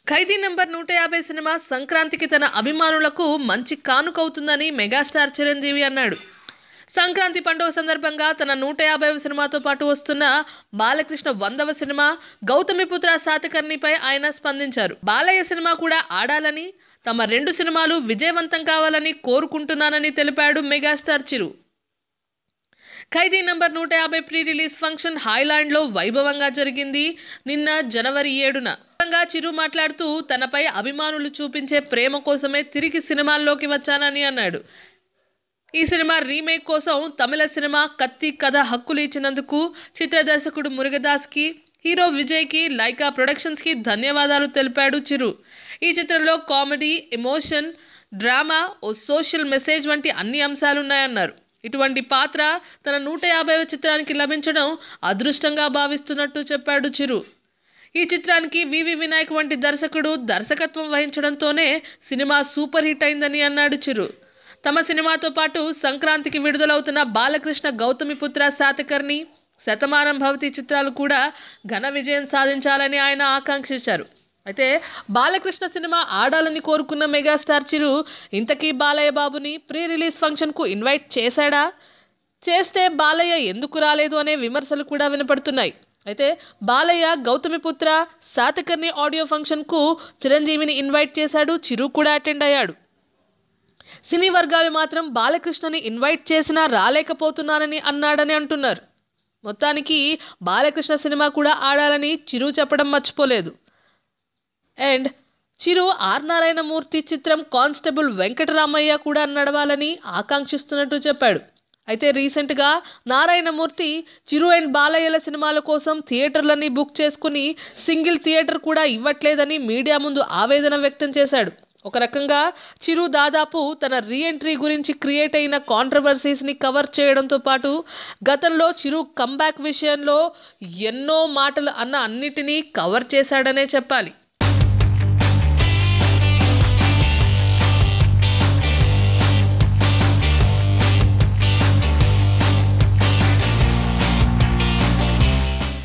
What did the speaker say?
ఖైదీ number 150 cinema సంక్రాంతికి తన అభిమానులకు మంచి కానుకవుతుందని మెగాస్టార్ చిరంజీవి అన్నాడు. సంక్రాంతి పండుగ సందర్భంగా తన 150వ సినిమాతో పాటు వస్తున్న బాలకృష్ణ 100వ సినిమా గౌతమిపుత్ర శాతకర్ణిపై ఆయన స్పందించారు. బాలయ్య సినిమా కూడా ఆడాలని, తమ 2 సినిమాలు విజయవంతం కావాలని కోరుకుంటున్నానని తెలిపాడు మెగాస్టార్ చిరు. ఖైదీ నంబర్ 150 ప్రీ రిలీజ్ ఫంక్షన్ హాయ్లాండ్లో వైభవంగా జరిగింది. నిన్న జనవరి 7న చిరు మాట్లాడుతూ తనపై అభిమానులు చూపించే ప్రేమ కోసమే తిరిగి సినిమాల్లోకి వచ్చానని అన్నాడు. ఈ సినిమా రీమేక్ కోసం తమిళ సినిమా కత్తి కథ హక్కులు ఇచ్చినందుకు చిత్ర దర్శకుడు మురుగదాస్కి, హీరో విజయ్కి, లైకా ప్రొడక్షన్స్కి ధన్యవాదాలు తెలిపాడు చిరు. ఈ చిత్రంలో కామెడీ, ఎమోషన్, డ్రామా, ఓ సోషల్ మెసేజ్ వంటి అన్ని అంశాలున్నాయన్నారు. ఇటువంటి పాత్ర తన 150వ చిత్రానికి లభించడం అదృష్టంగా భావిస్తున్నట్టు చెప్పాడు చిరు. ఈ చిత్రానికి వివి వినాయక్ వంటి దర్శకుడు దర్శకత్వం వహించడంతోనే సినిమా సూపర్ హిట్ అయిందని అన్నాడు చిరు. తమ సినిమాతో పాటు సంక్రాంతికి విడుదలవుతున్న బాలకృష్ణ గౌతమిపుత్ర శాతకర్ణి, శతమానం భవతి చిత్రాలు కూడా ఘన విజయం సాధించాలని ఆయన ఆకాంక్షించారు. అయితే బాలకృష్ణ సినిమా ఆడాలని కోరుకున్న మెగాస్టార్ చిరు ఇంతకీ బాలయ్య బాబుని ప్రీ రిలీజ్ ఫంక్షన్కు ఇన్వైట్ చేశాడా, చేస్తే బాలయ్య ఎందుకు రాలేదు అనే విమర్శలు కూడా వినపడుతున్నాయి. అయితే బాలయ్య గౌతమిపుత్ర శాతకర్ణి ఆడియో ఫంక్షన్కు చిరంజీవిని ఇన్వైట్ చేశాడు. చిరు కూడా అటెండ్ అయ్యాడు. సినీ వర్గాలు మాత్రం బాలకృష్ణని ఇన్వైట్ చేసినా రాలేకపోతున్నానని అన్నాడని అంటున్నారు. మొత్తానికి బాలకృష్ణ సినిమా కూడా ఆడాలని చిరు చెప్పడం మర్చిపోలేదు. అండ్ చిరు ఆర్ నారాయణమూర్తి చిత్రం కానిస్టేబుల్ వెంకటరామయ్య కూడా నడవాలని ఆకాంక్షిస్తున్నట్టు చెప్పాడు. అయితే రీసెంట్గా నారాయణమూర్తి చిరు అండ్ బాలయ్యల సినిమాల కోసం థియేటర్లన్నీ బుక్ చేసుకుని సింగిల్ థియేటర్ కూడా ఇవ్వట్లేదని మీడియా ముందు ఆవేదన వ్యక్తం చేశాడు. ఒక రకంగా చిరు దాదాపు తన రీఎంట్రీ గురించి క్రియేట్ అయిన కాంట్రవర్సీస్ని కవర్ చేయడంతో పాటు గతంలో చిరు కంబ్యాక్ విషయంలో ఎన్నో మాటలు అన్న అన్నిటినీ కవర్ చేశాడనే చెప్పాలి.